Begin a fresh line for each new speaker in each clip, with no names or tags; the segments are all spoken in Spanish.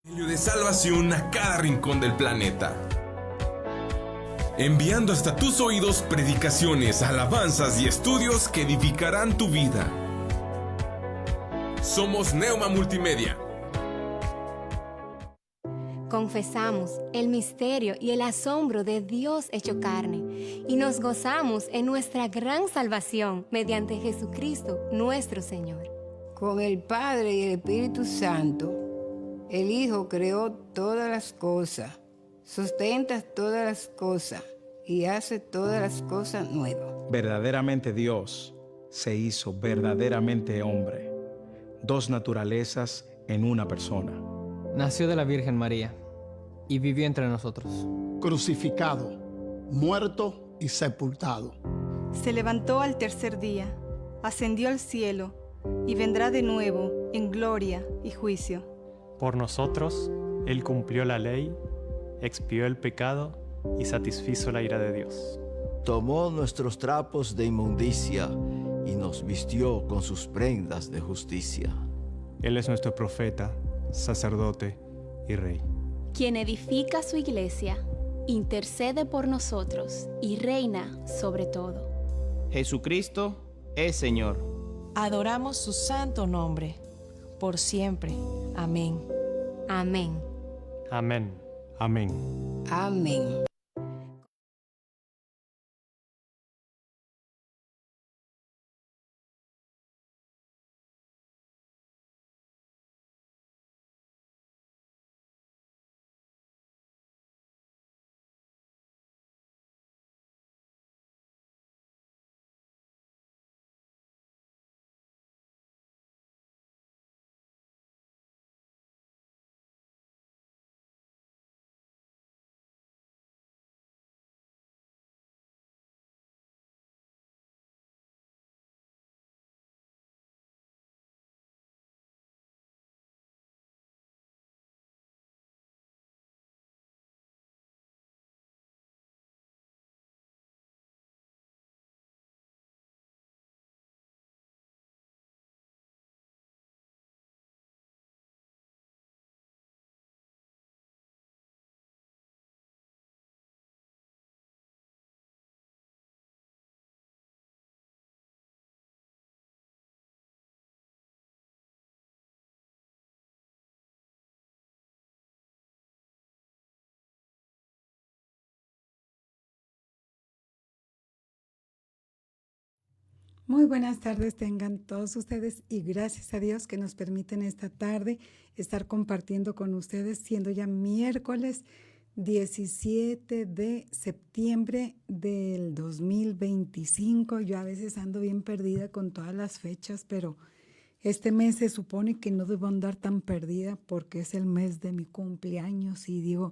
De salvación a cada rincón del planeta, enviando hasta tus oídos predicaciones, alabanzas y estudios que edificarán tu vida. Somos Neuma Multimedia.
Confesamos el misterio y el asombro de Dios hecho carne y nos gozamos en nuestra gran salvación mediante Jesucristo nuestro Señor.
Con el Padre y el Espíritu Santo, el Hijo creó todas las cosas, sustenta todas las cosas y hace todas las cosas nuevas.
Verdaderamente Dios se hizo verdaderamente hombre, dos naturalezas en una persona.
Nació de la Virgen María y vivió entre nosotros.
Crucificado, muerto y sepultado.
Se levantó al tercer día, ascendió al cielo y vendrá de nuevo en gloria y juicio.
Por nosotros, Él cumplió la ley, expió el pecado y satisfizo la ira de Dios.
Tomó nuestros trapos de inmundicia y nos vistió con sus prendas de justicia.
Él es nuestro profeta, sacerdote y rey.
Quien edifica su iglesia, intercede por nosotros y reina sobre todo.
Jesucristo es Señor.
Adoramos su santo nombre, por siempre. Amén.
Amén.
Amén. Amén.
Amén.
Muy buenas tardes tengan todos ustedes y gracias a Dios que nos permiten esta tarde estar compartiendo con ustedes, siendo ya miércoles 17 de septiembre del 2025. Yo a veces ando bien perdida con todas las fechas, pero este mes se supone que no debo andar tan perdida porque es el mes de mi cumpleaños y digo,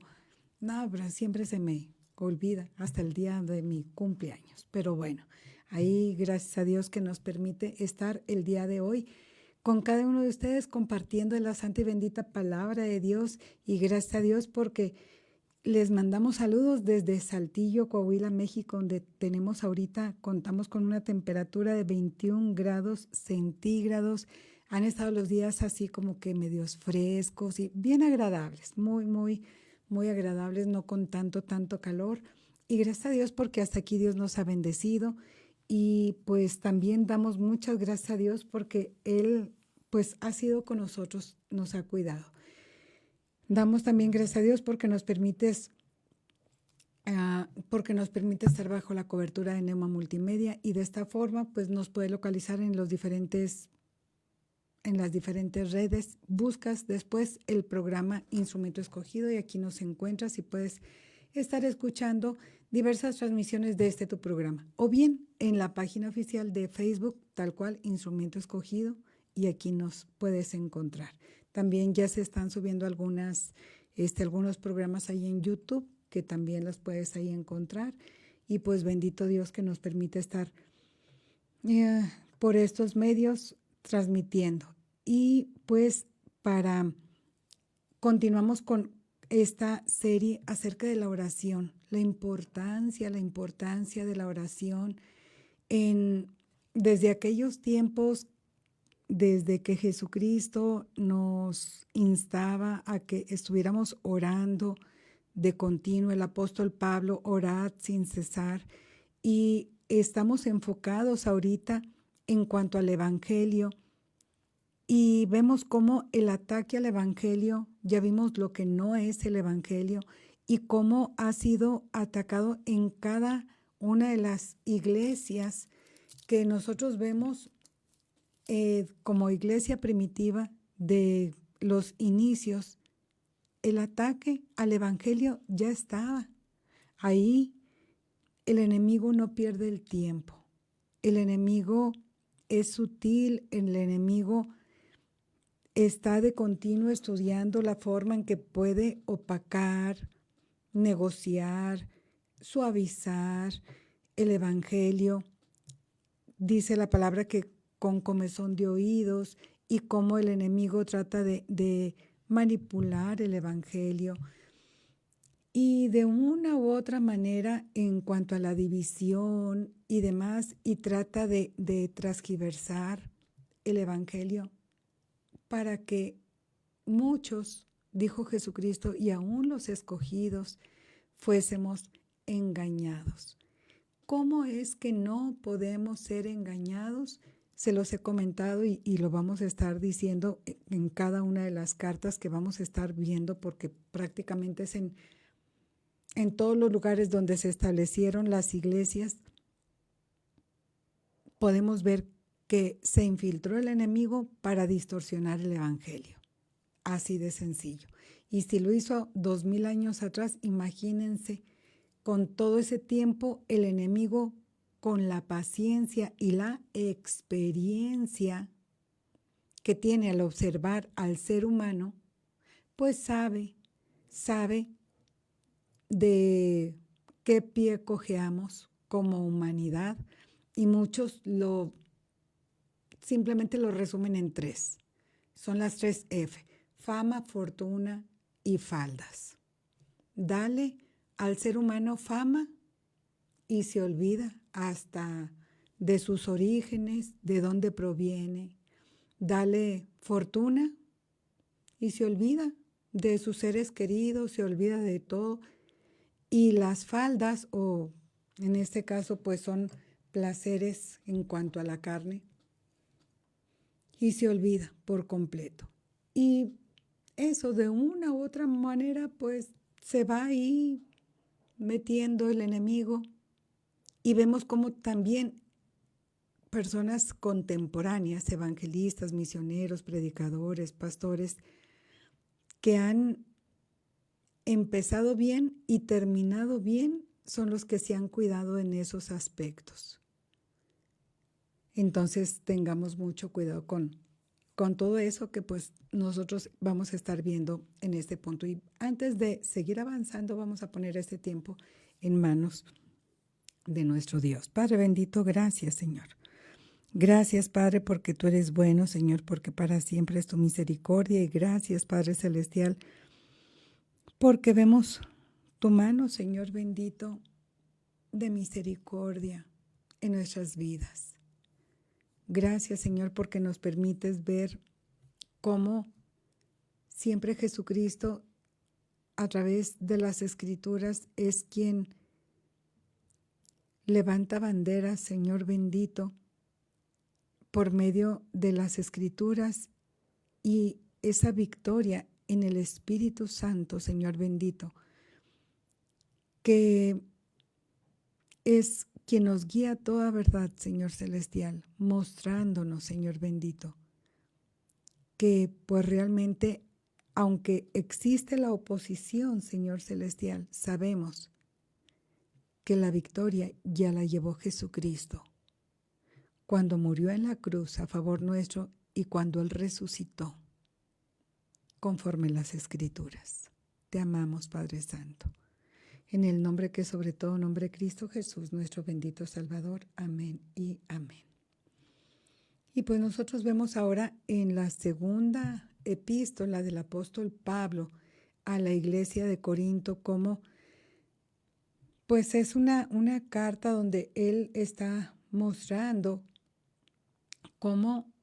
no, pero siempre se me olvida hasta el día de mi cumpleaños. Pero bueno, ahí gracias a Dios que nos permite estar el día de hoy con cada uno de ustedes compartiendo la santa y bendita palabra de Dios, y gracias a Dios porque les mandamos saludos desde Saltillo, Coahuila, México, donde contamos con una temperatura de 21 grados centígrados. Han estado los días así como que medios frescos y bien agradables, muy agradables, no con tanto calor. Y gracias a Dios porque hasta aquí Dios nos ha bendecido. Y pues también damos muchas gracias a Dios porque Él pues ha sido con nosotros, nos ha cuidado. Damos también gracias a Dios porque nos permite estar bajo la cobertura de Neuma Multimedia, y de esta forma pues nos puede localizar en las diferentes redes. Buscas después el programa Instrumento Escogido y aquí nos encuentras y puedes estar escuchando diversas transmisiones de tu programa, o bien en la página oficial de Facebook, tal cual, Instrumento Escogido, y aquí nos puedes encontrar. También ya se están subiendo algunos programas ahí en YouTube, que también las puedes ahí encontrar, y pues bendito Dios que nos permite estar por estos medios transmitiendo. Y pues continuamos con esta serie acerca de la oración, la importancia de la oración desde aquellos tiempos desde que Jesucristo nos instaba a que estuviéramos orando de continuo, el apóstol Pablo, orad sin cesar, y estamos enfocados ahorita en cuanto al Evangelio, y vemos cómo el ataque al Evangelio, ya vimos lo que no es el Evangelio, y cómo ha sido atacado en cada una de las iglesias que nosotros vemos como iglesia primitiva de los inicios. El ataque al Evangelio ya estaba ahí. El enemigo no pierde el tiempo. El enemigo es sutil, el enemigo está de continuo estudiando la forma en que puede opacar, negociar, suavizar el Evangelio. Dice la palabra que con comezón de oídos, y cómo el enemigo trata de manipular el Evangelio. Y de una u otra manera, en cuanto a la división y demás, y trata de transgiversar el Evangelio para que muchos, dijo Jesucristo, y aún los escogidos, fuésemos engañados. ¿Cómo es que no podemos ser engañados? Se los he comentado y lo vamos a estar diciendo en cada una de las cartas que vamos a estar viendo, porque prácticamente es en todos los lugares donde se establecieron las iglesias. Podemos ver que se infiltró el enemigo para distorsionar el Evangelio. Así de sencillo. Y si lo hizo 2000 años atrás, imagínense, con todo ese tiempo, el enemigo, con la paciencia y la experiencia que tiene al observar al ser humano, pues sabe de qué pie cojeamos como humanidad, y muchos simplemente lo resumen en 3. Son las 3 F: fama, fortuna y faldas. Dale al ser humano fama y se olvida hasta de sus orígenes, de dónde proviene. Dale fortuna y se olvida de sus seres queridos, se olvida de todo. Y las faldas, o en este caso pues son placeres en cuanto a la carne, y se olvida por completo. Y eso de una u otra manera pues se va ahí metiendo el enemigo, y vemos cómo también personas contemporáneas, evangelistas, misioneros, predicadores, pastores, que han empezado bien y terminado bien, son los que se han cuidado en esos aspectos. Entonces tengamos mucho cuidado con todo eso que pues nosotros vamos a estar viendo en este punto. Y antes de seguir avanzando, vamos a poner este tiempo en manos de nuestro Dios. Padre bendito, gracias, Señor. Gracias, Padre, porque tú eres bueno, Señor, porque para siempre es tu misericordia. Y gracias, Padre celestial, porque vemos tu mano, Señor bendito, de misericordia en nuestras vidas. Gracias, Señor, porque nos permites ver cómo siempre Jesucristo, a través de las Escrituras, es quien levanta banderas, Señor bendito, por medio de las Escrituras, y esa victoria en el Espíritu Santo, Señor bendito, que es quien nos guía a toda verdad, Señor celestial, mostrándonos, Señor bendito, que pues realmente, aunque existe la oposición, Señor celestial, sabemos que la victoria ya la llevó Jesucristo cuando murió en la cruz a favor nuestro y cuando Él resucitó, conforme las Escrituras. Te amamos, Padre Santo. En el nombre que sobre todo nombre, Cristo Jesús, nuestro bendito Salvador. Amén y amén. Y pues nosotros vemos ahora en la segunda epístola del apóstol Pablo a la iglesia de Corinto cómo pues es una carta donde él está mostrando cómo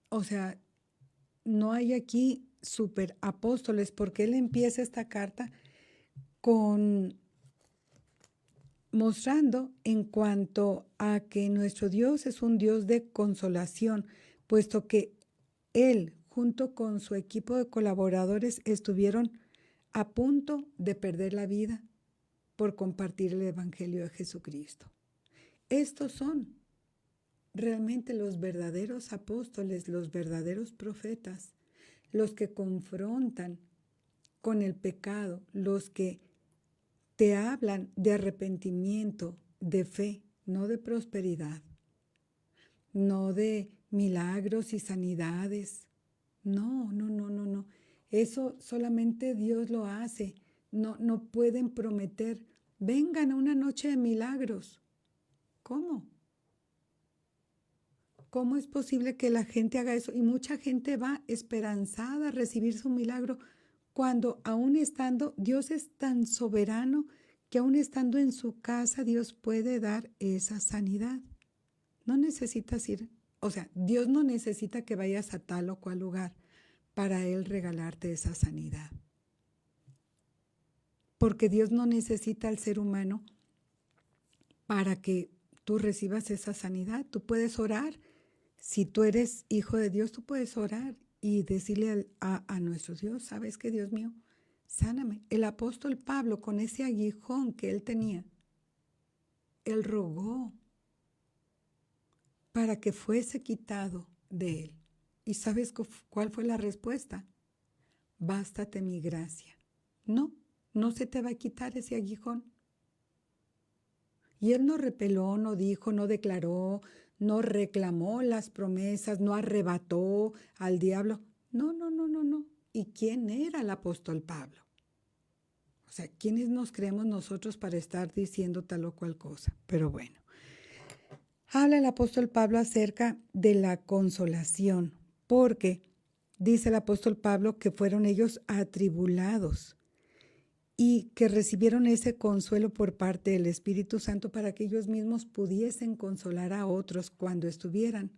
o sea, no hay aquí superapóstoles, porque él empieza esta carta mostrando en cuanto a que nuestro Dios es un Dios de consolación, puesto que él, junto con su equipo de colaboradores, estuvieron a punto de perder la vida por compartir el Evangelio de Jesucristo. Estos son realmente los verdaderos apóstoles, los verdaderos profetas, los que confrontan con el pecado, los que te hablan de arrepentimiento, de fe, no de prosperidad, no de milagros y sanidades. No. Eso solamente Dios lo hace. No pueden prometer, vengan a una noche de milagros. ¿Cómo? ¿Cómo es posible que la gente haga eso? Y mucha gente va esperanzada a recibir su milagro cuando aún estando, Dios es tan soberano que aún estando en su casa, Dios puede dar esa sanidad. No necesitas ir, o sea, Dios no necesita que vayas a tal o cual lugar para Él regalarte esa sanidad. Porque Dios no necesita al ser humano para que tú recibas esa sanidad. Tú puedes orar. Si tú eres hijo de Dios, tú puedes orar y decirle a nuestro Dios, ¿sabes qué, Dios mío? Sáname. El apóstol Pablo, con ese aguijón que él tenía, él rogó para que fuese quitado de él. ¿Y sabes cuál fue la respuesta? Bástate mi gracia. No se te va a quitar ese aguijón. Y él no repeló, no dijo, no declaró, no reclamó las promesas, no arrebató al diablo. No. ¿Y quién era el apóstol Pablo? O sea, ¿quiénes nos creemos nosotros para estar diciendo tal o cual cosa? Pero bueno, habla el apóstol Pablo acerca de la consolación, porque dice el apóstol Pablo que fueron ellos atribulados y que recibieron ese consuelo por parte del Espíritu Santo para que ellos mismos pudiesen consolar a otros cuando estuvieran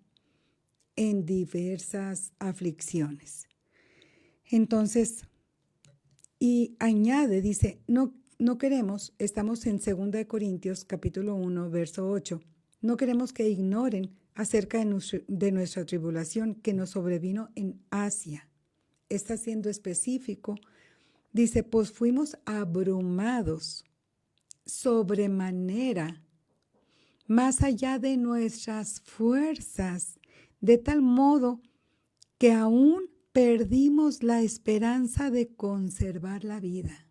en diversas aflicciones. Entonces, y añade, dice, no queremos, estamos en 2 Corintios capítulo 1, verso 8, no queremos que ignoren acerca de nuestra tribulación que nos sobrevino en Asia. Está siendo específico. Dice, pues fuimos abrumados sobremanera, más allá de nuestras fuerzas, de tal modo que aún perdimos la esperanza de conservar la vida.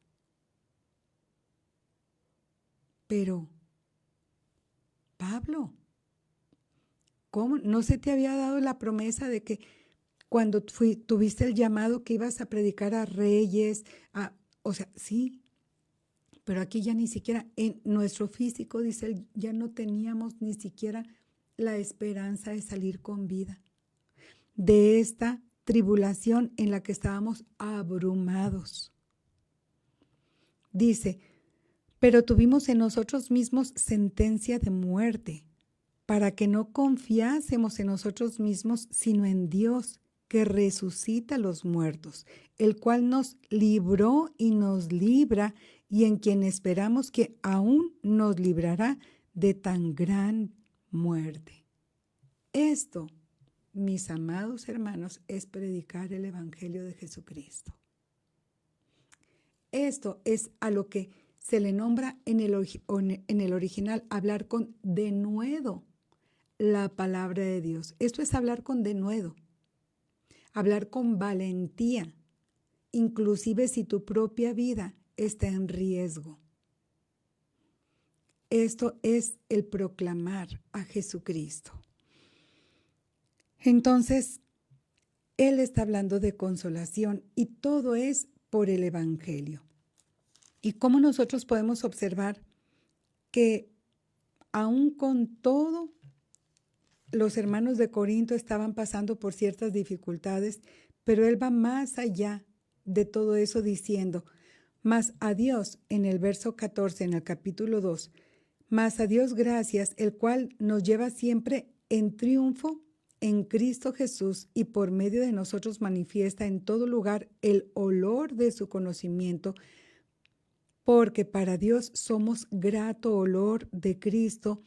Pero, Pablo, ¿cómo? ¿No se te había dado la promesa de que cuando tuviste el llamado que ibas a predicar a reyes? O sea, sí, pero aquí ya ni siquiera en nuestro físico, dice él, ya no teníamos ni siquiera la esperanza de salir con vida de esta tribulación en la que estábamos abrumados. Dice, pero tuvimos en nosotros mismos sentencia de muerte, para que no confiásemos en nosotros mismos, sino en Dios, que resucita a los muertos, el cual nos libró y nos libra, y en quien esperamos que aún nos librará de tan gran muerte. Esto, mis amados hermanos, es predicar el Evangelio de Jesucristo. Esto es a lo que se le nombra en el original hablar con denuedo la palabra de Dios. Esto es hablar con denuedo, hablar con valentía, inclusive si tu propia vida está en riesgo. Esto es el proclamar a Jesucristo. Entonces, él está hablando de consolación y todo es por el Evangelio. ¿Y cómo nosotros podemos observar que aún con todo, los hermanos de Corinto estaban pasando por ciertas dificultades, pero él va más allá de todo eso diciendo, mas a Dios, en el verso 14, en el capítulo 2, mas a Dios gracias, el cual nos lleva siempre en triunfo en Cristo Jesús y por medio de nosotros manifiesta en todo lugar el olor de su conocimiento, porque para Dios somos grato olor de Cristo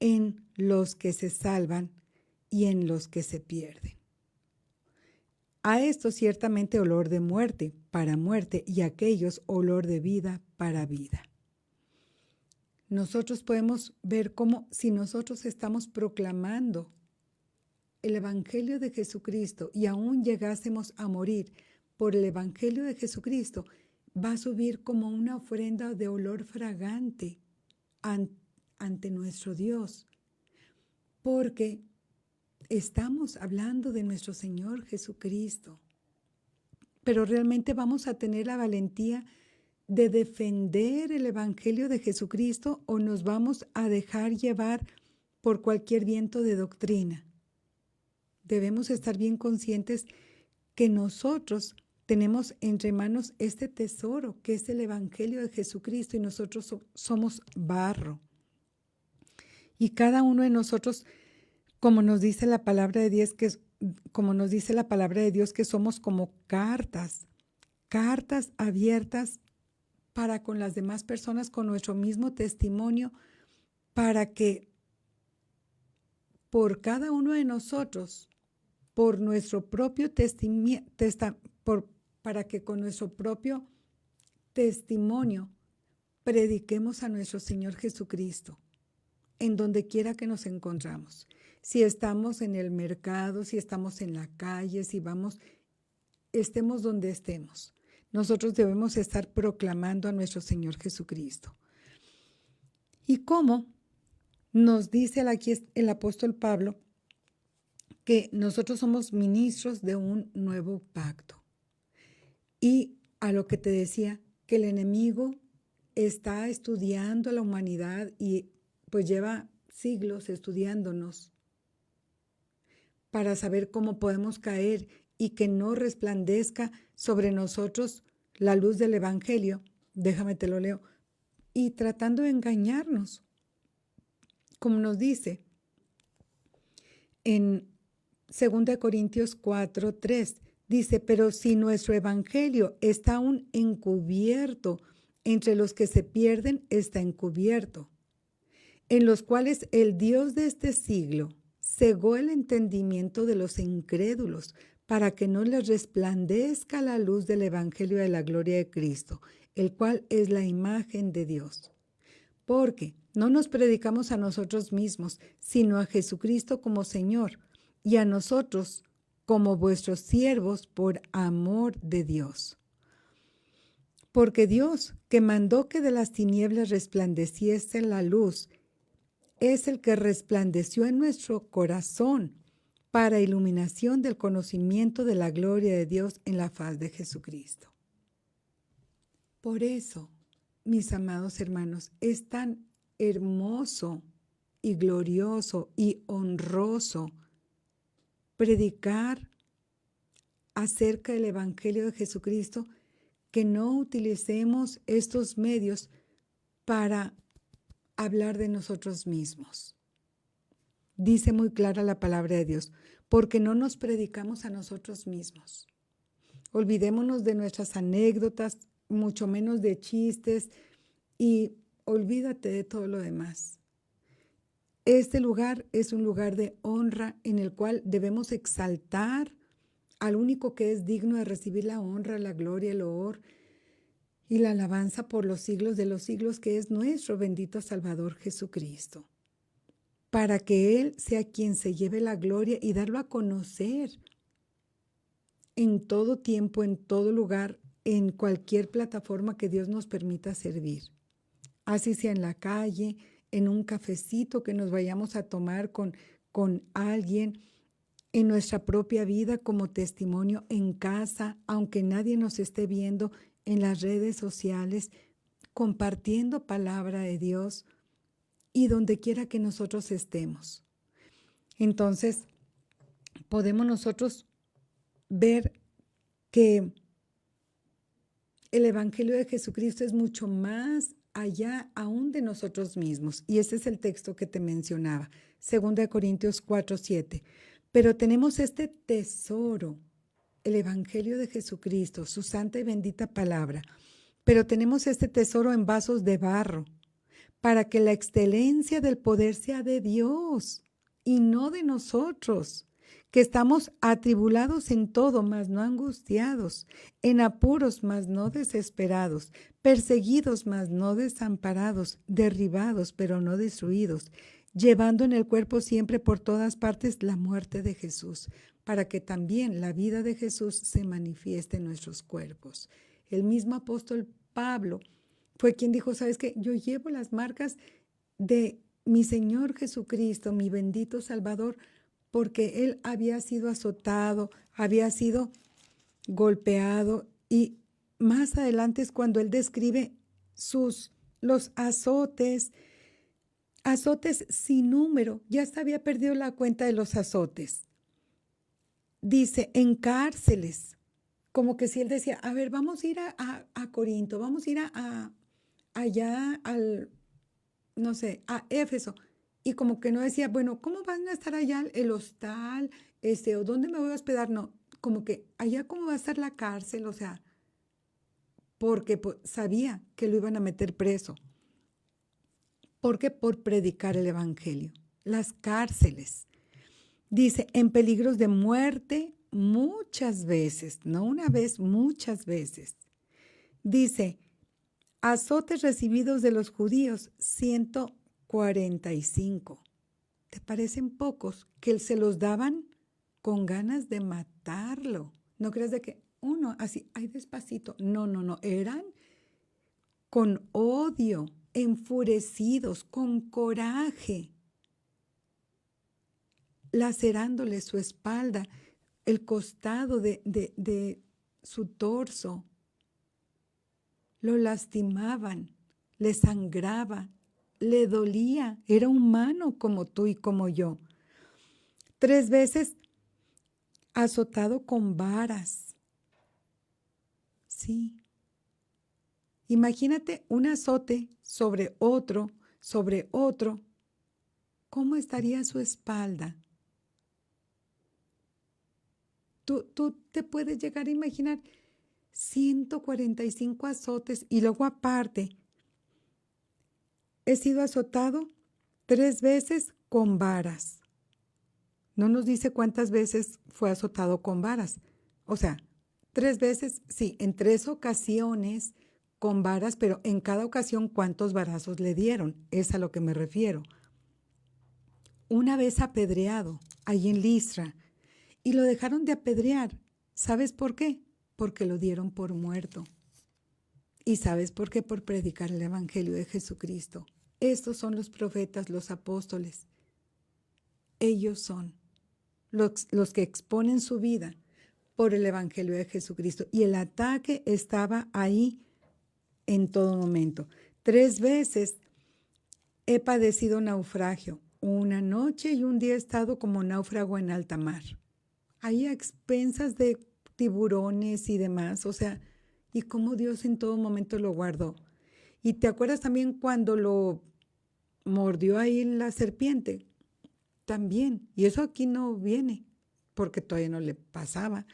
en los que se salvan y en los que se pierden. A esto ciertamente olor de muerte para muerte y a aquellos olor de vida para vida. Nosotros podemos ver cómo si nosotros estamos proclamando el Evangelio de Jesucristo y aún llegásemos a morir por el Evangelio de Jesucristo, va a subir como una ofrenda de olor fragante ante nuestro Dios, porque estamos hablando de nuestro Señor Jesucristo, pero realmente vamos a tener la valentía de defender el Evangelio de Jesucristo o nos vamos a dejar llevar por cualquier viento de doctrina. Debemos estar bien conscientes que nosotros tenemos entre manos este tesoro que es el Evangelio de Jesucristo y nosotros somos barro. Y cada uno de nosotros, como nos dice la palabra de Dios, que somos como cartas abiertas para con las demás personas, con nuestro mismo testimonio, para que por cada uno de nosotros, por nuestro propio para que con nuestro propio testimonio prediquemos a nuestro Señor Jesucristo, en donde quiera que nos encontramos. Si estamos en el mercado, si estamos en la calle, si vamos, estemos donde estemos. Nosotros debemos estar proclamando a nuestro Señor Jesucristo. ¿Y cómo? Nos dice aquí el apóstol Pablo que nosotros somos ministros de un nuevo pacto. Y a lo que te decía, que el enemigo está estudiando a la humanidad y pues lleva siglos estudiándonos para saber cómo podemos caer y que no resplandezca sobre nosotros la luz del Evangelio. Déjame te lo leo. Y tratando de engañarnos, como nos dice en 2 Corintios 4:3, dice, pero si nuestro Evangelio está aún encubierto, entre los que se pierden está encubierto, en los cuales el Dios de este siglo cegó el entendimiento de los incrédulos, para que no les resplandezca la luz del Evangelio de la gloria de Cristo, el cual es la imagen de Dios. Porque no nos predicamos a nosotros mismos, sino a Jesucristo como Señor, y a nosotros como vuestros siervos por amor de Dios. Porque Dios, que mandó que de las tinieblas resplandeciese la luz, es el que resplandeció en nuestro corazón para iluminación del conocimiento de la gloria de Dios en la faz de Jesucristo. Por eso, mis amados hermanos, es tan hermoso y glorioso y honroso predicar acerca del Evangelio de Jesucristo, que no utilicemos estos medios para hablar de nosotros mismos. Dice muy clara la palabra de Dios, porque no nos predicamos a nosotros mismos. Olvidémonos de nuestras anécdotas, mucho menos de chistes, y olvídate de todo lo demás. Este lugar es un lugar de honra en el cual debemos exaltar al único que es digno de recibir la honra, la gloria, el honor y la alabanza por los siglos de los siglos, que es nuestro bendito Salvador Jesucristo, para que Él sea quien se lleve la gloria y darlo a conocer en todo tiempo, en todo lugar, en cualquier plataforma que Dios nos permita servir. Así sea en la calle, en un cafecito que nos vayamos a tomar con alguien, en nuestra propia vida como testimonio, en casa, aunque nadie nos esté viendo, en las redes sociales, compartiendo palabra de Dios y donde quiera que nosotros estemos. Entonces, podemos nosotros ver que el Evangelio de Jesucristo es mucho más allá aún de nosotros mismos. Y ese es el texto que te mencionaba, 2 Corintios 4:7. Pero tenemos este tesoro, el Evangelio de Jesucristo, su santa y bendita palabra. Pero tenemos este tesoro en vasos de barro, para que la excelencia del poder sea de Dios y no de nosotros, que estamos atribulados en todo, mas no angustiados, en apuros, mas no desesperados, perseguidos, mas no desamparados, derribados, pero no destruidos, llevando en el cuerpo siempre por todas partes la muerte de Jesús, para que también la vida de Jesús se manifieste en nuestros cuerpos. El mismo apóstol Pablo fue quien dijo, ¿sabes qué? Yo llevo las marcas de mi Señor Jesucristo, mi bendito Salvador, porque Él había sido azotado, había sido golpeado, y más adelante es cuando Él describe los azotes sin número. Ya hasta había perdido la cuenta de los azotes. Dice, en cárceles, como que si Él decía, a ver, vamos a ir a Corinto, vamos a ir allá no sé, a Éfeso. Y como que no decía, bueno, ¿cómo van a estar allá el hostal? ¿O dónde me voy a hospedar? No, como que allá cómo va a estar la cárcel, o sea, porque sabía que lo iban a meter preso. Porque por predicar el evangelio. Las cárceles. Dice, en peligros de muerte muchas veces, no una vez, muchas veces. Dice, azotes recibidos de los judíos, 145. ¿Te parecen pocos? Que se los daban con ganas de matarlo. No creas de que uno así, ay, despacito. No, eran con odio, enfurecidos, con coraje, lacerándole su espalda, el costado de su torso. Lo lastimaban, le sangraba, le dolía, era humano como tú y como yo. 3 veces azotado con varas. Sí. Imagínate un azote sobre otro. ¿Cómo estaría su espalda? Tú te puedes llegar a imaginar 145 azotes y luego aparte, he sido azotado 3 veces con varas. No nos dice cuántas veces fue azotado con varas. O sea, 3 veces, sí, en 3 ocasiones con varas, pero en cada ocasión cuántos varazos le dieron. Es a lo que me refiero. Una vez apedreado, allí en Listra, y lo dejaron de apedrear. ¿Sabes por qué? Porque lo dieron por muerto. ¿Y sabes por qué? Por predicar el evangelio de Jesucristo. Estos son los profetas, los apóstoles. Ellos son los que exponen su vida por el evangelio de Jesucristo. Y el ataque estaba ahí en todo momento. 3 veces he padecido naufragio. Una noche y un día he estado como náufrago en alta mar. Ahí a expensas de tiburones y demás. O sea, y cómo Dios en todo momento lo guardó. Y te acuerdas también cuando lo mordió ahí la serpiente. También. Y eso aquí no viene, porque todavía no le pasaba.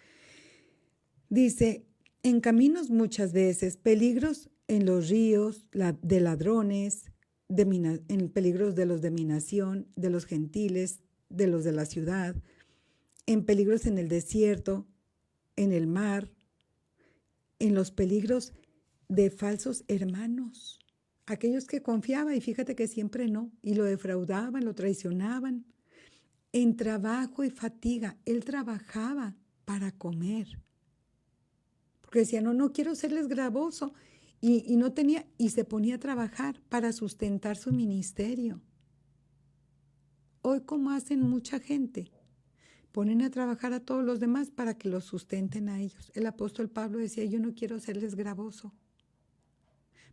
Dice, en caminos muchas veces, peligros en los ríos, de ladrones, en peligros de los de mi nación, de los gentiles, de los de la ciudad, en peligros en el desierto, en el mar, en los peligros de falsos hermanos, aquellos que confiaba y fíjate que siempre no, y lo defraudaban, lo traicionaban, en trabajo y fatiga. Él trabajaba para comer, porque decía, no quiero serles gravoso, y no tenía, y se ponía a trabajar para sustentar su ministerio. Hoy, como hacen mucha gente, ponen a trabajar a todos los demás para que los sustenten a ellos. El apóstol Pablo decía, yo no quiero serles gravoso,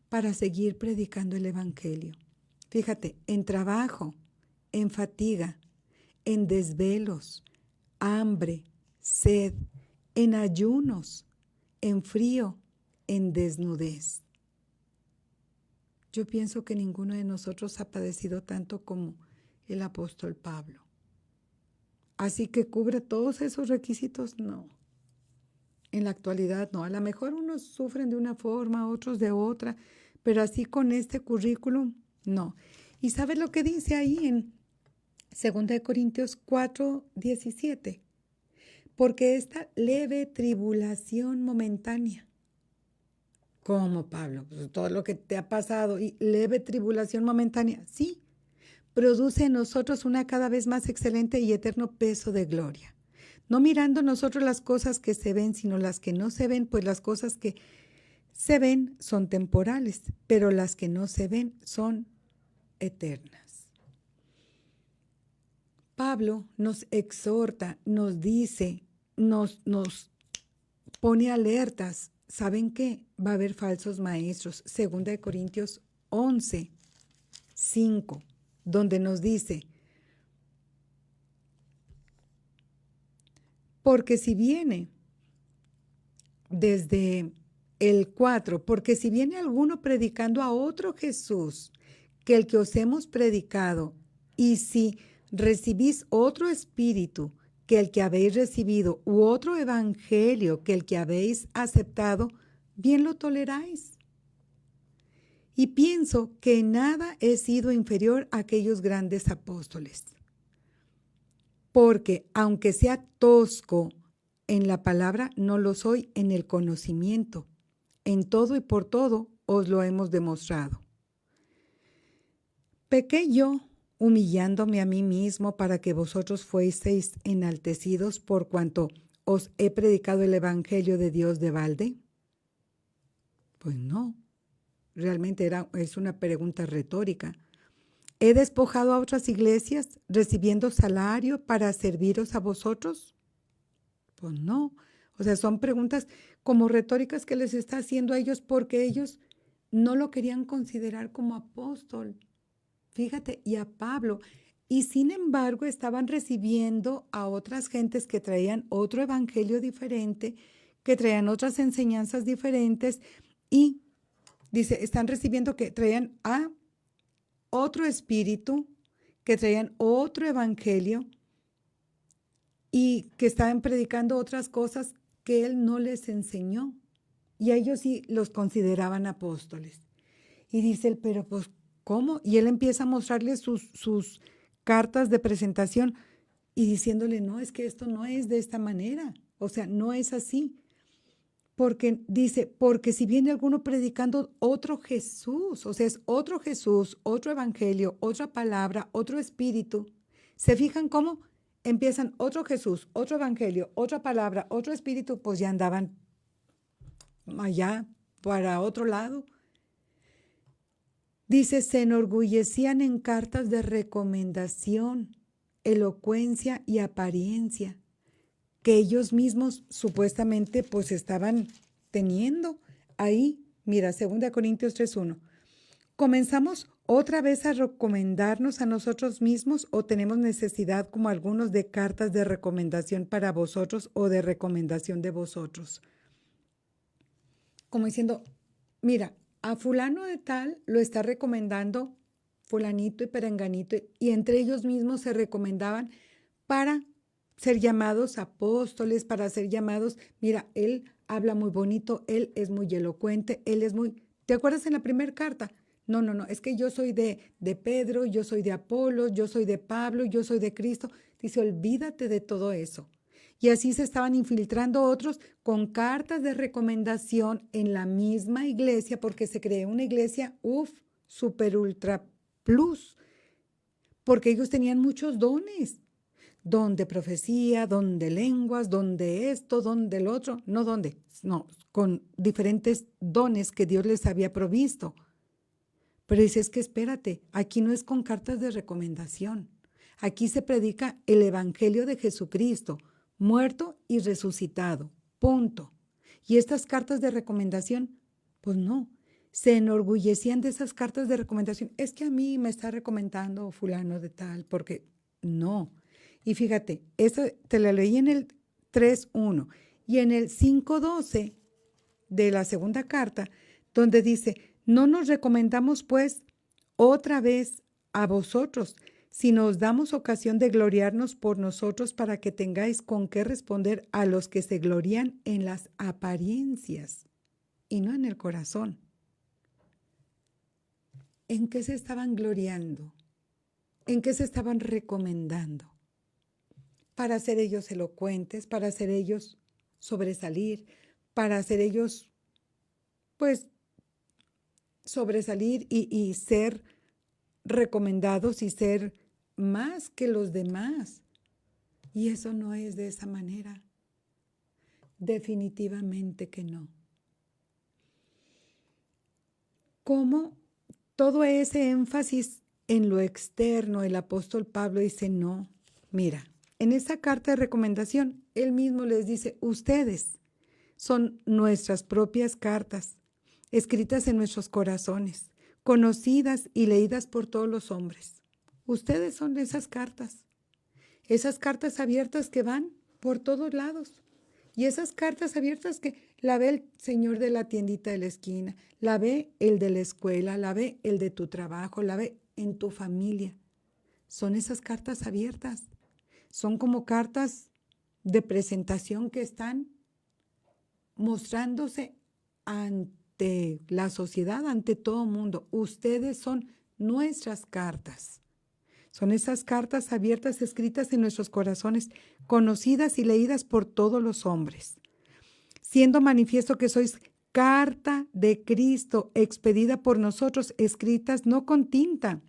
para seguir predicando el evangelio. Fíjate, en trabajo, en fatiga, en desvelos, hambre, sed, en ayunos, en frío, en desnudez. Yo pienso que ninguno de nosotros ha padecido tanto como el apóstol Pablo. así que cubre todos esos requisitos, no. En la actualidad no. A lo mejor unos sufren de una forma, otros de otra, pero así con este currículum, no. ¿Y sabes lo que dice ahí en 2 Corintios 4:17? Porque esta leve tribulación momentánea. ¿Cómo, Pablo? Pues todo lo que te ha pasado y leve tribulación momentánea, sí, produce en nosotros una cada vez más excelente y eterno peso de gloria. No mirando nosotros las cosas que se ven, sino las que no se ven, pues las cosas que se ven son temporales, pero las que no se ven son eternas. Pablo nos exhorta, nos dice, nos pone alertas. ¿Saben qué? Va a haber falsos maestros. 2 Corintios 11:5, donde nos dice, porque si viene desde el 4, porque si viene alguno predicando a otro Jesús que el que os hemos predicado, y si recibís otro espíritu que el que habéis recibido, u otro evangelio que el que habéis aceptado, bien lo toleráis. Y pienso que en nada he sido inferior a aquellos grandes apóstoles. Porque aunque sea tosco en la palabra, no lo soy en el conocimiento. En todo y por todo os lo hemos demostrado. Pequé yo, humillándome a mí mismo para que vosotros fueseis enaltecidos por cuanto os he predicado el evangelio de Dios de balde. Pues no, realmente es una pregunta retórica. ¿He despojado a otras iglesias recibiendo salario para serviros a vosotros? Pues no. O sea, son preguntas como retóricas que les está haciendo a ellos porque ellos no lo querían considerar como apóstol. Fíjate, y a Pablo. Y sin embargo estaban recibiendo a otras gentes que traían otro evangelio diferente, que traían otras enseñanzas diferentes y dice, están recibiendo que traían a otro espíritu, que traían otro evangelio y que estaban predicando otras cosas que él no les enseñó. Y a ellos sí los consideraban apóstoles. Y dice él, pero pues, ¿cómo? Y él empieza a mostrarles sus cartas de presentación y diciéndole, no, es que esto no es de esta manera. O sea, no es así. Porque dice, porque si viene alguno predicando otro Jesús, o sea, es otro Jesús, otro evangelio, otra palabra, otro espíritu. ¿Se fijan cómo empiezan otro Jesús, otro evangelio, otra palabra, otro espíritu? Pues ya andaban allá para otro lado. Dice, se enorgullecían en cartas de recomendación, elocuencia y apariencia, que ellos mismos supuestamente pues estaban teniendo. Ahí, mira, 2 Corintios 3:1. ¿Comenzamos otra vez a recomendarnos a nosotros mismos o tenemos necesidad como algunos de cartas de recomendación para vosotros o de recomendación de vosotros? Como diciendo, mira, a fulano de tal lo está recomendando fulanito y perenganito y entre ellos mismos se recomendaban para ser llamados apóstoles, para ser llamados, mira, él habla muy bonito, él es muy elocuente, él es muy... ¿Te acuerdas en la primera carta? No, es que yo soy de Pedro, yo soy de Apolos, yo soy de Pablo, yo soy de Cristo. Dice, olvídate de todo eso. Y así se estaban infiltrando otros con cartas de recomendación en la misma iglesia, porque se creó una iglesia, super ultra plus, porque ellos tenían muchos dones. Don de profecía, don de lenguas, don de esto, don del otro. No, con diferentes dones que Dios les había provisto. Pero dice, es que espérate, aquí no es con cartas de recomendación. Aquí se predica el evangelio de Jesucristo, muerto y resucitado, punto. Y estas cartas de recomendación, pues no, se enorgullecían de esas cartas de recomendación. Es que a mí me está recomendando fulano de tal, porque no. Y fíjate, esta te la leí en el 3:1 y en el 5:12 de la segunda carta, donde dice, no nos recomendamos pues otra vez a vosotros, sino os damos ocasión de gloriarnos por nosotros para que tengáis con qué responder a los que se glorían en las apariencias y no en el corazón. ¿En qué se estaban gloriando? ¿En qué se estaban recomendando? Para ser ellos elocuentes, para ser ellos sobresalir, para ser ellos, pues, sobresalir y ser recomendados y ser más que los demás. Y eso no es de esa manera. Definitivamente que no. ¿Cómo todo ese énfasis en lo externo, el apóstol Pablo dice, no, mira, en esa carta de recomendación, él mismo les dice, ustedes son nuestras propias cartas, escritas en nuestros corazones, conocidas y leídas por todos los hombres. Ustedes son esas cartas abiertas que van por todos lados. Y esas cartas abiertas que la ve el señor de la tiendita de la esquina, la ve el de la escuela, la ve el de tu trabajo, la ve en tu familia. Son esas cartas abiertas. Son como cartas de presentación que están mostrándose ante la sociedad, ante todo el mundo. Ustedes son nuestras cartas. Son esas cartas abiertas escritas en nuestros corazones, conocidas y leídas por todos los hombres, siendo manifiesto que sois carta de Cristo, expedida por nosotros, escritas no con tinta,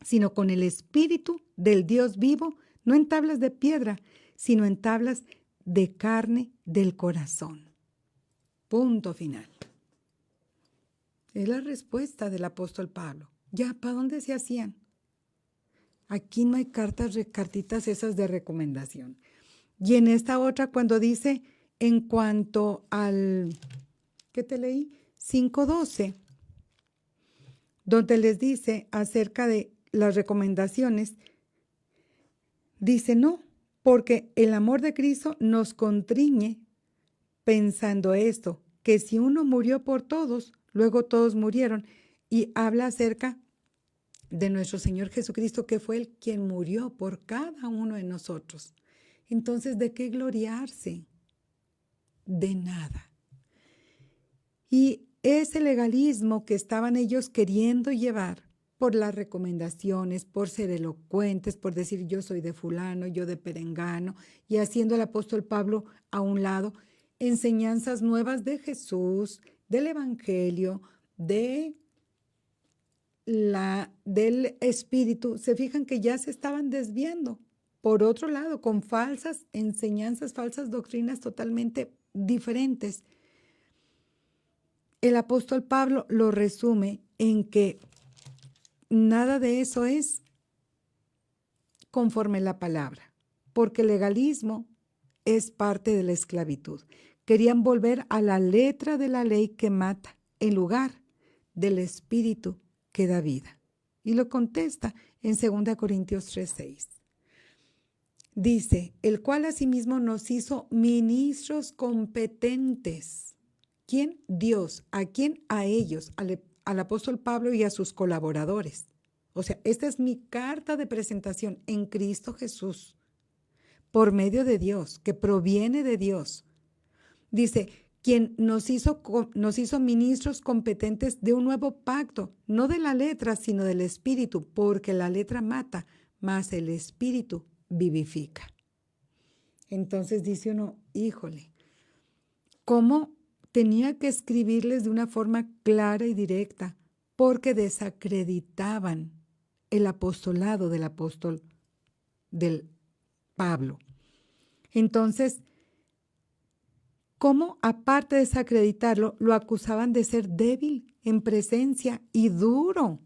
sino con el Espíritu del Dios vivo, no en tablas de piedra, sino en tablas de carne del corazón. Punto final. Es la respuesta del apóstol Pablo. Ya, ¿para dónde se hacían? Aquí no hay cartitas esas de recomendación. Y en esta otra, cuando dice, en cuanto al, ¿qué te leí? 5:12, donde les dice acerca de las recomendaciones, dice, no, porque el amor de Cristo nos constriñe pensando esto, que si uno murió por todos, luego todos murieron, y habla acerca de nuestro Señor Jesucristo, que fue el quien murió por cada uno de nosotros. Entonces, ¿de qué gloriarse? De nada. Y ese legalismo que estaban ellos queriendo llevar por las recomendaciones, por ser elocuentes, por decir yo soy de fulano, yo de perengano, y haciendo el apóstol Pablo a un lado, enseñanzas nuevas de Jesús, del Evangelio, del Espíritu, se fijan que ya se estaban desviando. Por otro lado, con falsas enseñanzas, falsas doctrinas totalmente diferentes. El apóstol Pablo lo resume en que nada de eso es conforme la palabra, porque el legalismo es parte de la esclavitud. Querían volver a la letra de la ley que mata, en lugar del Espíritu que da vida. Y lo contesta en 2 Corintios 3:6. Dice, el cual asimismo nos hizo ministros competentes. ¿Quién? Dios. ¿A quién? A ellos, al apóstol Pablo y a sus colaboradores. O sea, esta es mi carta de presentación en Cristo Jesús, por medio de Dios, que proviene de Dios. Dice, quien nos hizo ministros competentes de un nuevo pacto, no de la letra, sino del Espíritu, porque la letra mata, mas el Espíritu vivifica. Entonces dice uno, híjole, ¿cómo tenía que escribirles de una forma clara y directa? Porque desacreditaban el apostolado del apóstol del Pablo. Entonces, ¿cómo, aparte de desacreditarlo, lo acusaban de ser débil en presencia y duro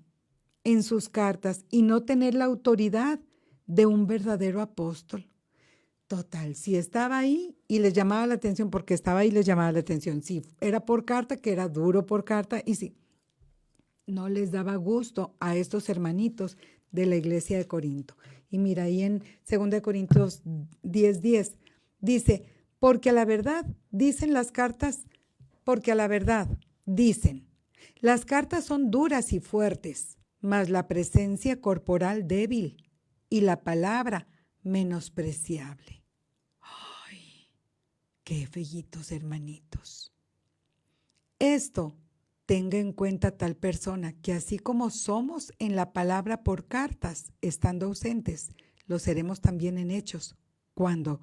en sus cartas y no tener la autoridad de un verdadero apóstol? Total, si estaba ahí y les llamaba la atención, porque estaba ahí les llamaba la atención. Si era por carta, que era duro por carta, y si no les daba gusto a estos hermanitos de la iglesia de Corinto. Y mira, ahí en 2 Corintios 10:10 dice, porque a la verdad dicen las cartas, porque a la verdad dicen, las cartas son duras y fuertes, mas la presencia corporal débil. y la palabra menospreciable. ¡Ay! ¡Qué fellitos, hermanitos! Esto tenga en cuenta tal persona que así como somos en la palabra por cartas, estando ausentes, lo seremos también en hechos, cuando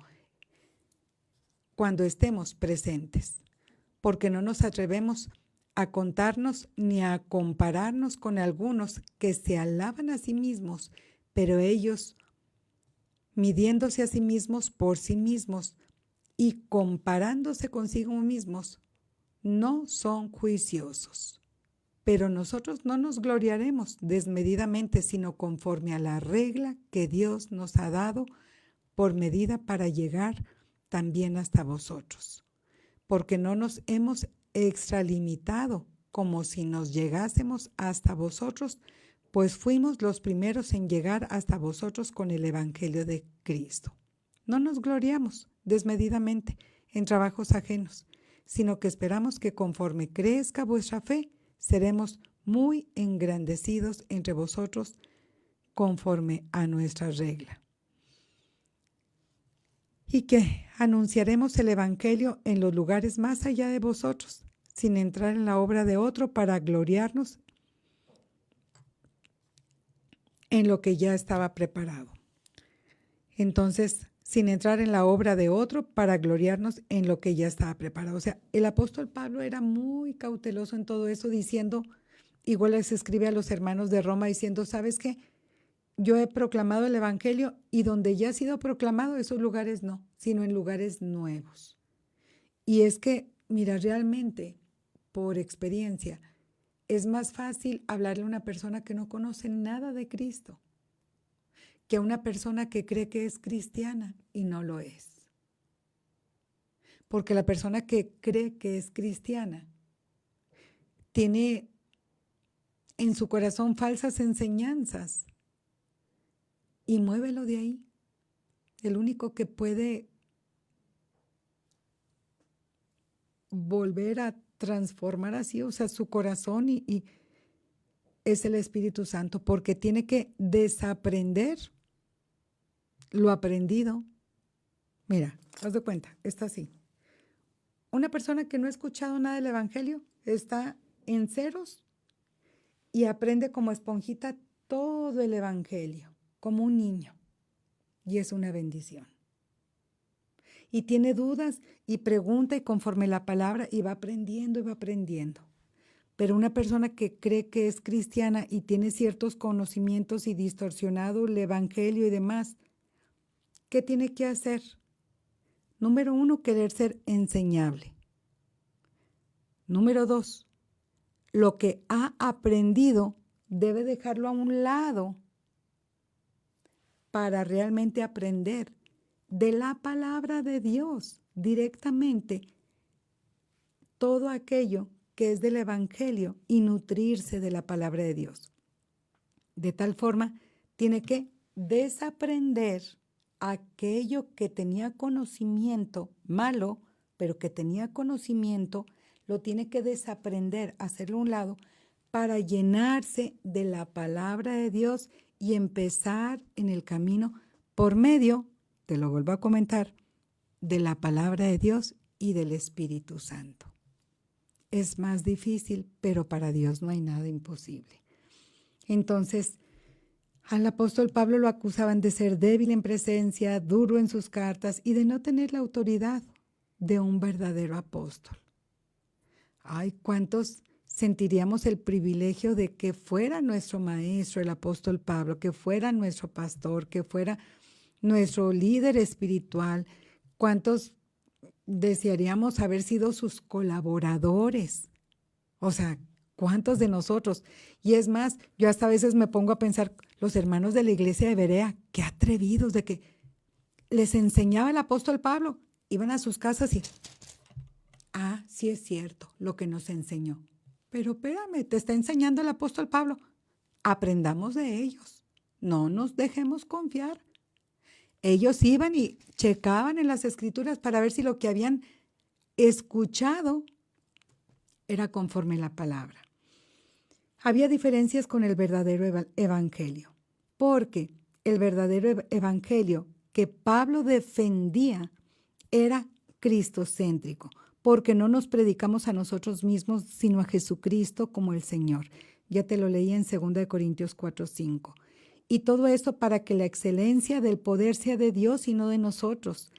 estemos presentes, porque no nos atrevemos a contarnos ni a compararnos con algunos que se alaban a sí mismos, pero ellos, midiéndose a sí mismos por sí mismos y comparándose consigo mismos, no son juiciosos. Pero nosotros no nos gloriaremos desmedidamente, sino conforme a la regla que Dios nos ha dado por medida para llegar también hasta vosotros. Porque no nos hemos extralimitado como si nos llegásemos hasta vosotros, pues fuimos los primeros en llegar hasta vosotros con el Evangelio de Cristo. No nos gloriamos desmedidamente en trabajos ajenos, sino que esperamos que conforme crezca vuestra fe, seremos muy engrandecidos entre vosotros conforme a nuestra regla. Y que anunciaremos el Evangelio en los lugares más allá de vosotros, sin entrar en la obra de otro para gloriarnos en lo que ya estaba preparado. Entonces, sin entrar en la obra de otro para gloriarnos en lo que ya estaba preparado. O sea, el apóstol Pablo era muy cauteloso en todo eso, diciendo, igual les escribe a los hermanos de Roma diciendo, ¿sabes qué? Yo he proclamado el Evangelio y donde ya ha sido proclamado, esos lugares no, sino en lugares nuevos. Y es que, mira, realmente, por experiencia, es más fácil hablarle a una persona que no conoce nada de Cristo que a una persona que cree que es cristiana y no lo es. Porque la persona que cree que es cristiana tiene en su corazón falsas enseñanzas y muévelo de ahí. El único que puede volver a transformar así, o sea, su corazón y es el Espíritu Santo, porque tiene que desaprender lo aprendido. Mira, haz de cuenta, está así. Una persona que no ha escuchado nada del Evangelio está en ceros y aprende como esponjita todo el Evangelio, como un niño. Y es una bendición. Y tiene dudas y pregunta y conforme la palabra y va aprendiendo y va aprendiendo. Pero una persona que cree que es cristiana y tiene ciertos conocimientos y distorsionado el Evangelio y demás, ¿qué tiene que hacer? Número 1, querer ser enseñable. Número 2, lo que ha aprendido debe dejarlo a un lado para realmente aprender de la palabra de Dios directamente todo aquello que es del Evangelio y nutrirse de la palabra de Dios. De tal forma, tiene que desaprender aquello que tenía conocimiento malo, pero que tenía conocimiento, lo tiene que desaprender, hacerlo a un lado, para llenarse de la palabra de Dios y empezar en el camino por medio, te lo vuelvo a comentar, de la palabra de Dios y del Espíritu Santo. Es más difícil, pero para Dios no hay nada imposible. Entonces, al apóstol Pablo lo acusaban de ser débil en presencia, duro en sus cartas y de no tener la autoridad de un verdadero apóstol. Ay, ¿cuántos sentiríamos el privilegio de que fuera nuestro maestro, el apóstol Pablo, que fuera nuestro pastor, que fuera nuestro líder espiritual? ¿Cuántos desearíamos haber sido sus colaboradores? O sea, ¿cuántos de nosotros? Y es más, yo hasta a veces me pongo a pensar, los hermanos de la iglesia de Berea, qué atrevidos de que les enseñaba el apóstol Pablo, iban a sus casas y, sí es cierto lo que nos enseñó. Pero espérame, te está enseñando el apóstol Pablo. Aprendamos de ellos, no nos dejemos confiar. Ellos iban y checaban en las escrituras para ver si lo que habían escuchado era conforme a la palabra. Había diferencias con el verdadero evangelio, porque el verdadero evangelio que Pablo defendía era cristocéntrico, porque no nos predicamos a nosotros mismos, sino a Jesucristo como el Señor. Ya te lo leí en 2 Corintios 4:5. Y todo esto para que la excelencia del poder sea de Dios y no de nosotros.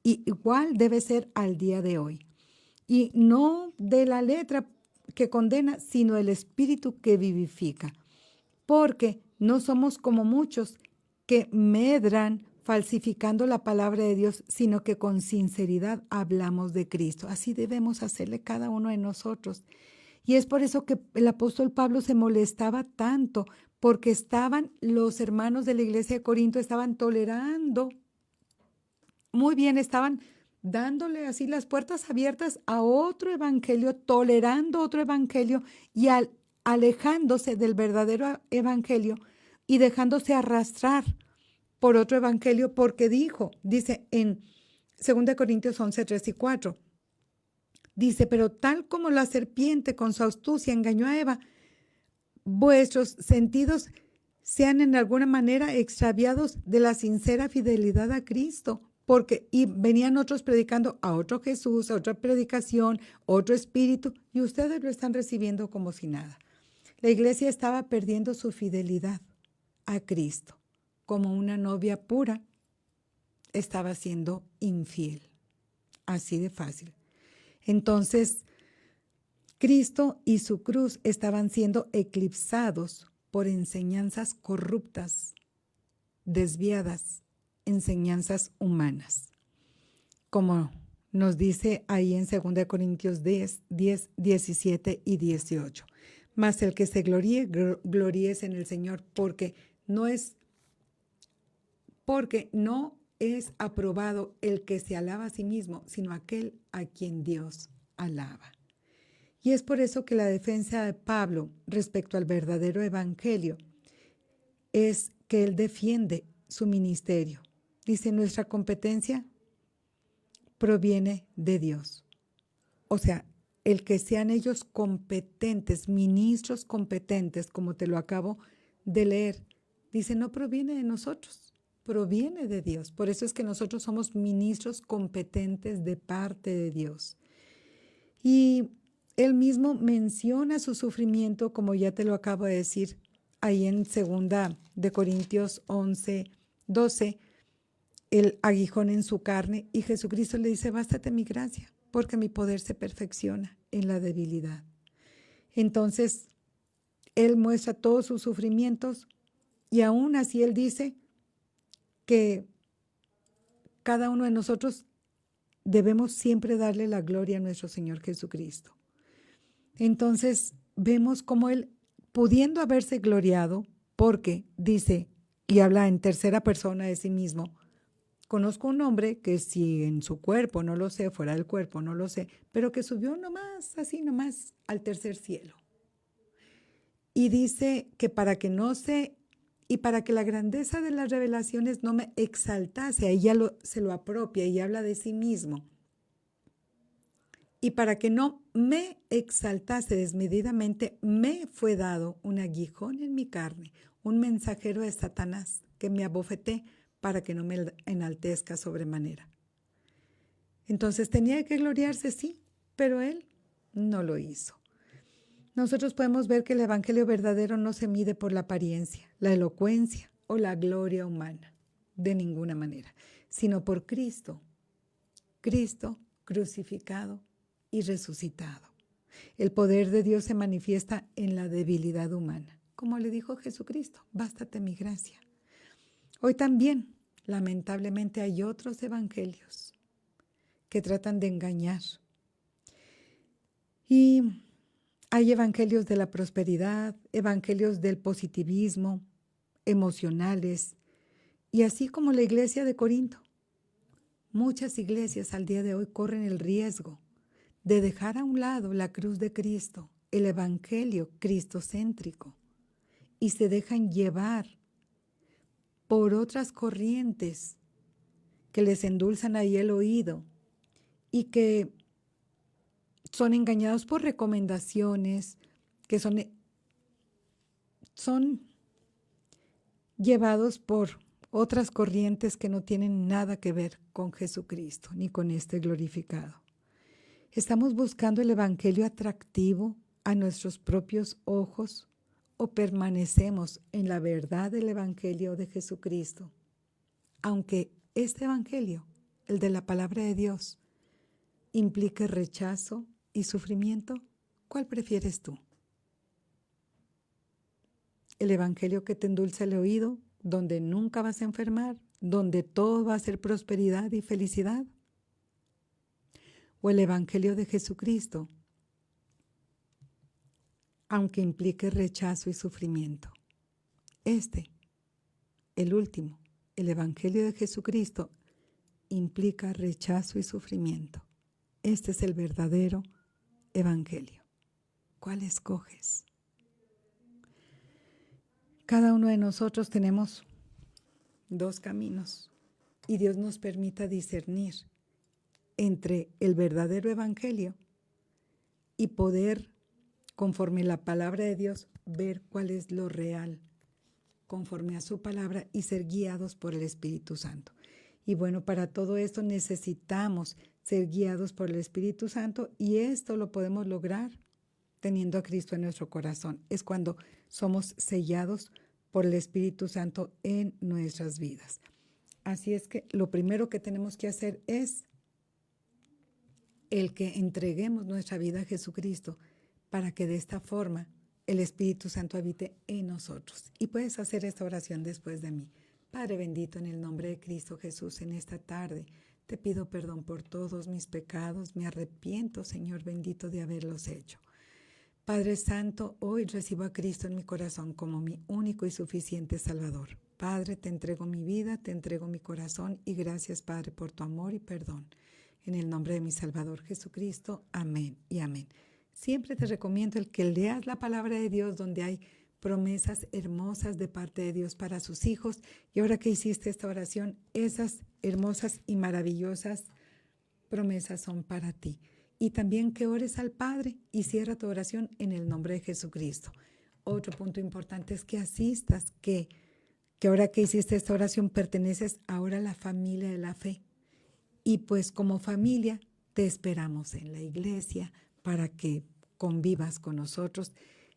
Y igual debe ser al día de hoy. Y no de la letra que condena, sino el espíritu que vivifica. Porque no somos como muchos que medran falsificando la palabra de Dios, sino que con sinceridad hablamos de Cristo. Así debemos hacerle cada uno de nosotros. Y es por eso que el apóstol Pablo se molestaba tanto, porque estaban los hermanos de la iglesia de Corinto, estaban tolerando, muy bien, estaban dándole así las puertas abiertas a otro evangelio, tolerando otro evangelio y alejándose del verdadero evangelio y dejándose arrastrar por otro evangelio, porque dice en 2 Corintios 11, 3 y 4, dice, pero tal como la serpiente con su astucia engañó a Eva, vuestros sentidos sean en alguna manera extraviados de la sincera fidelidad a Cristo, y venían otros predicando a otro Jesús, a otra predicación, otro espíritu, y ustedes lo están recibiendo como si nada. La iglesia estaba perdiendo su fidelidad a Cristo. Como una novia pura, estaba siendo infiel. Así de fácil. Entonces, Cristo y su cruz estaban siendo eclipsados por enseñanzas corruptas, desviadas, enseñanzas humanas. Como nos dice ahí en 2 Corintios 10, 17 y 18. Mas el que se gloríe, gloríese en el Señor, porque no es aprobado el que se alaba a sí mismo, sino aquel a quien Dios alaba. Y es por eso que la defensa de Pablo respecto al verdadero evangelio es que él defiende su ministerio. Dice, nuestra competencia proviene de Dios. O sea, el que sean ellos competentes, ministros competentes, como te lo acabo de leer, dice, no proviene de nosotros, proviene de Dios. Por eso es que nosotros somos ministros competentes de parte de Dios. Y él mismo menciona su sufrimiento, como ya te lo acabo de decir, ahí en 2 Corintios 11, 12, el aguijón en su carne, y Jesucristo le dice, bástate mi gracia, porque mi poder se perfecciona en la debilidad. Entonces, él muestra todos sus sufrimientos, y aún así él dice que cada uno de nosotros debemos siempre darle la gloria a nuestro Señor Jesucristo. Entonces, vemos cómo él, pudiendo haberse gloriado, porque dice, y habla en tercera persona de sí mismo, conozco un hombre que si en su cuerpo, no lo sé, fuera del cuerpo, no lo sé, pero que subió nomás al tercer cielo. Y dice que para que la grandeza de las revelaciones no me exaltase, ahí ya se lo apropia y habla de sí mismo. Y para que no me exaltase desmedidamente, me fue dado un aguijón en mi carne, un mensajero de Satanás que me abofeté para que no me enaltezca sobremanera. Entonces tenía que gloriarse, sí, pero él no lo hizo. Nosotros podemos ver que el evangelio verdadero no se mide por la apariencia, la elocuencia o la gloria humana, de ninguna manera, sino por Cristo, Cristo crucificado y resucitado. El poder de Dios se manifiesta en la debilidad humana. Como le dijo Jesucristo, bástate mi gracia. Hoy también, lamentablemente, hay otros evangelios que tratan de engañar. Y hay evangelios de la prosperidad, evangelios del positivismo, emocionales, y así como la iglesia de Corinto. Muchas iglesias al día de hoy corren el riesgo de dejar a un lado la cruz de Cristo, el evangelio cristocéntrico, y se dejan llevar por otras corrientes que les endulzan ahí el oído y que son engañados por recomendaciones, que son llevados por otras corrientes que no tienen nada que ver con Jesucristo ni con este glorificado. ¿Estamos buscando el evangelio atractivo a nuestros propios ojos o permanecemos en la verdad del evangelio de Jesucristo? Aunque este evangelio, el de la palabra de Dios, implique rechazo y sufrimiento, ¿cuál prefieres tú? ¿El evangelio que te endulza el oído, donde nunca vas a enfermar, donde todo va a ser prosperidad y felicidad? ¿O el evangelio de Jesucristo, aunque implique rechazo y sufrimiento? El último, el evangelio de Jesucristo, implica rechazo y sufrimiento. Este es el verdadero evangelio. ¿Cuál escoges? Cada uno de nosotros tenemos dos caminos y Dios nos permita discernir entre el verdadero evangelio y poder, conforme la palabra de Dios, ver cuál es lo real, conforme a su palabra, y ser guiados por el Espíritu Santo. Y bueno, para todo esto necesitamos ser guiados por el Espíritu Santo, y esto lo podemos lograr teniendo a Cristo en nuestro corazón. Es cuando somos sellados por el Espíritu Santo en nuestras vidas. Así es que lo primero que tenemos que hacer es el que entreguemos nuestra vida a Jesucristo, para que de esta forma el Espíritu Santo habite en nosotros. Y puedes hacer esta oración después de mí. Padre bendito, en el nombre de Cristo Jesús, en esta tarde te pido perdón por todos mis pecados. Me arrepiento, Señor bendito, de haberlos hecho. Padre Santo, hoy recibo a Cristo en mi corazón como mi único y suficiente Salvador. Padre, te entrego mi vida, te entrego mi corazón, y gracias, Padre, por tu amor y perdón. En el nombre de mi Salvador Jesucristo, amén y amén. Siempre te recomiendo el que leas la palabra de Dios, donde hay promesas hermosas de parte de Dios para sus hijos. Y ahora que hiciste esta oración, esas hermosas y maravillosas promesas son para ti. Y también que ores al Padre y cierra tu oración en el nombre de Jesucristo. Otro punto importante es que asistas, que ahora que hiciste esta oración perteneces ahora a la familia de la fe. Y pues como familia te esperamos en la iglesia para que convivas con nosotros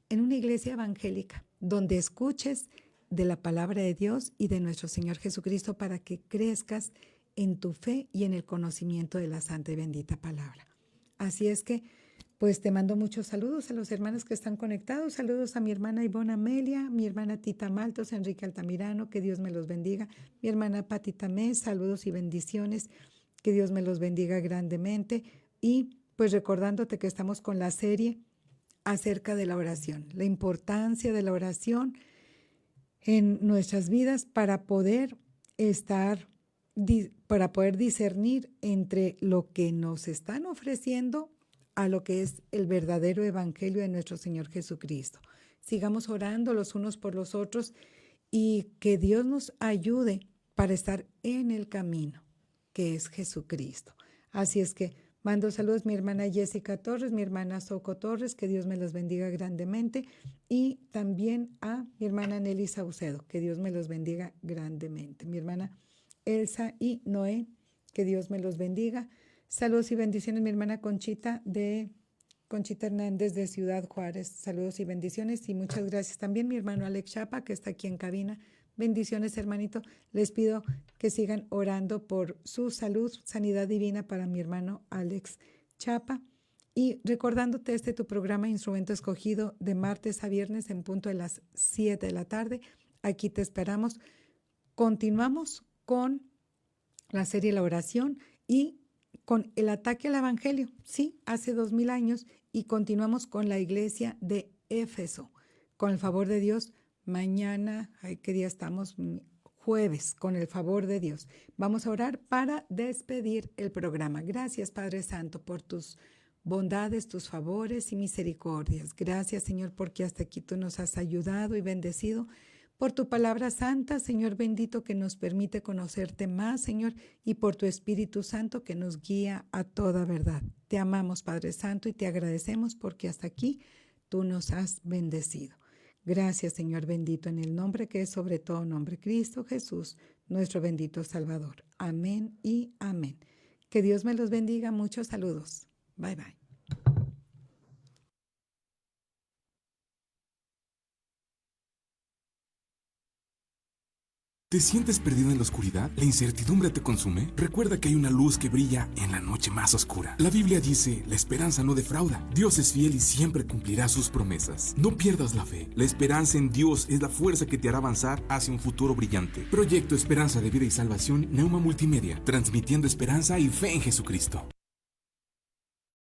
en una iglesia evangélica, donde escuches de la palabra de Dios y de nuestro Señor Jesucristo, para que crezcas en tu fe y en el conocimiento de la santa y bendita palabra. Así es que, pues te mando muchos saludos a los hermanos que están conectados. Saludos a mi hermana Ivonne Amelia, mi hermana Tita Maltos, Enrique Altamirano, que Dios me los bendiga. Mi hermana Pati Tamés, saludos y bendiciones, que Dios me los bendiga grandemente. Y pues recordándote que estamos con la serie acerca de la oración, la importancia de la oración en nuestras vidas para poder discernir entre lo que nos están ofreciendo a lo que es el verdadero evangelio de nuestro Señor Jesucristo. Sigamos orando los unos por los otros y que Dios nos ayude para estar en el camino que es Jesucristo. Así es que mando saludos a mi hermana Jessica Torres, mi hermana Soco Torres, que Dios me los bendiga grandemente, y también a mi hermana Nelly Saucedo, que Dios me los bendiga grandemente. Mi hermana Elsa y Noé, que Dios me los bendiga. Saludos y bendiciones, mi hermana Conchita Hernández de Ciudad Juárez. Saludos y bendiciones, y muchas gracias también mi hermano Alex Chapa, que está aquí en cabina. Bendiciones, hermanito. Les pido que sigan orando por su salud, sanidad divina para mi hermano Alex Chapa. Y recordándote tu programa Instrumento Escogido, de martes a viernes en punto de las 7 de la tarde. Aquí te esperamos. Continuamos con la serie La Oración y con el ataque al Evangelio. Sí, hace 2000 años, y continuamos con la iglesia de Éfeso. Con el favor de Dios, mañana, ¿qué día estamos? Jueves, con el favor de Dios. Vamos a orar para despedir el programa. Gracias, Padre Santo, por tus bondades, tus favores y misericordias. Gracias, Señor, porque hasta aquí tú nos has ayudado y bendecido. Por tu palabra santa, Señor bendito, que nos permite conocerte más, Señor, y por tu Espíritu Santo que nos guía a toda verdad. Te amamos, Padre Santo, y te agradecemos porque hasta aquí tú nos has bendecido. Gracias, Señor bendito, en el nombre que es sobre todo nombre, Cristo Jesús, nuestro bendito Salvador. Amén y amén. Que Dios me los bendiga. Muchos saludos. Bye, bye.
¿Te sientes perdido en la oscuridad? ¿La incertidumbre te consume? Recuerda que hay una luz que brilla en la noche más oscura. La Biblia dice, la esperanza no defrauda. Dios es fiel y siempre cumplirá sus promesas. No pierdas la fe. La esperanza en Dios es la fuerza que te hará avanzar hacia un futuro brillante. Proyecto Esperanza de Vida y Salvación, Neuma Multimedia, transmitiendo esperanza y fe en Jesucristo.